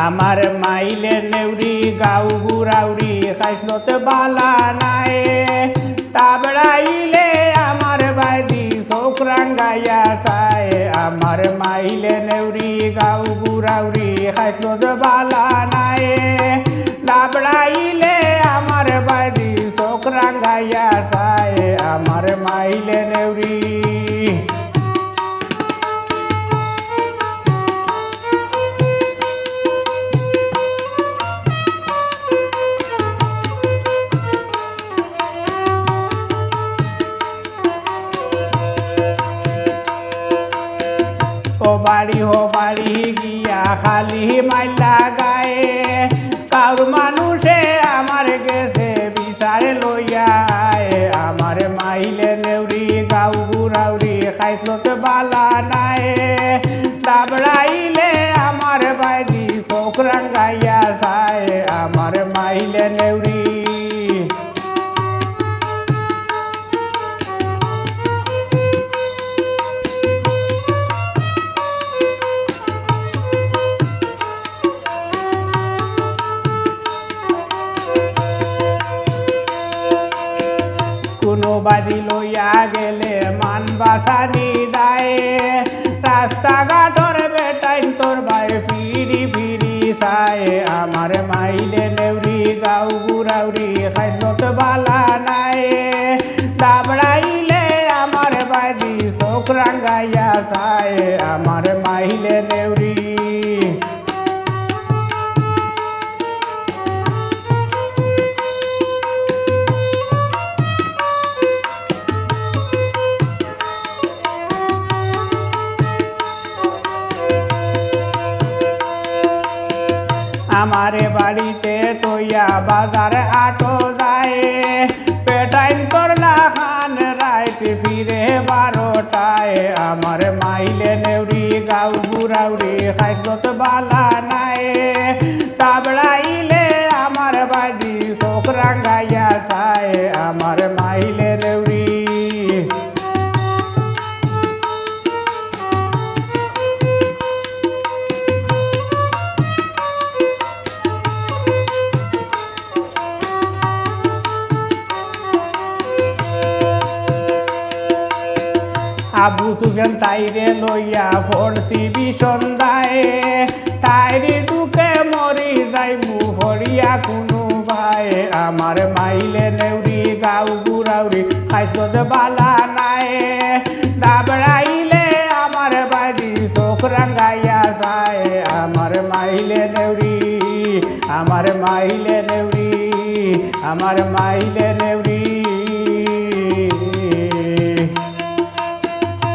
আমার মাইলে নেউরি গাউ গুরাউরি খাইসলত বালা নাই তাবড়াইলে আমার বাইদি চোখ রাঙ্গাইয়া চায় আমার মাইলে নেউরি গাউ গুরাউরি খাইসলত বালা নাই তাবড়াইলে আমার বাইদি চোখ রাঙ্গাইয়া চায় আমার মাইলে নেউরি ও বাড়ি গিয়া খালি মাইলা গায়ে কার মানুষে আমার গেছে বিচারে লইয়া আমার মাইলে নেউরি গাউ গুরাউরি খাইসলত বালা নাই তাবড়াইলে আমার বাইদি চোখ রাঙ্গাইয়া চায় আমার মাইলে নেউরি কোনো বাড়ি লইয়া গেলে মান বাসানি দায়ে রাস্তাঘাটর বেটাইন তোর ভাই ফিরি ফিরি চায় আমার মাইলে নেউরি গাউ গুরাউরি খাইসলত বালা নাই তাবড়াইলে আমার বাইদি চোখ রাঙ্গাইয়া চায় আমার মাইলে নেউরি আমারে বাড়িতে তৈয়া বাজার আটো যায় পেটাইন করলা খান রাইত ফিরে 12টায় আমার মাইলে নেউরি গাউ গুরাউরি খাইসলত বালা নাই তাবড়াইলে আমার বাড়ি চোখ রাঙ্গাইয়া চায় আমার মাইলে নেউরি আবু সুফিয়ান তাইরে লইয়া পড়ছি বিসন্ধায় তাইরি দুঃখে মরি যাইমু হরিয়া কোনো ভাই আমার মাইলে নেউরি গাউ গুরাউরি খাইসলত বালা নাই তাবড়াইলে আমার বাড়ি চোখ রাঙ্গাইয়া চায় আমার মাইলে নেউরি আমার মাইলে নেউরি আমার মাইলে নেউরি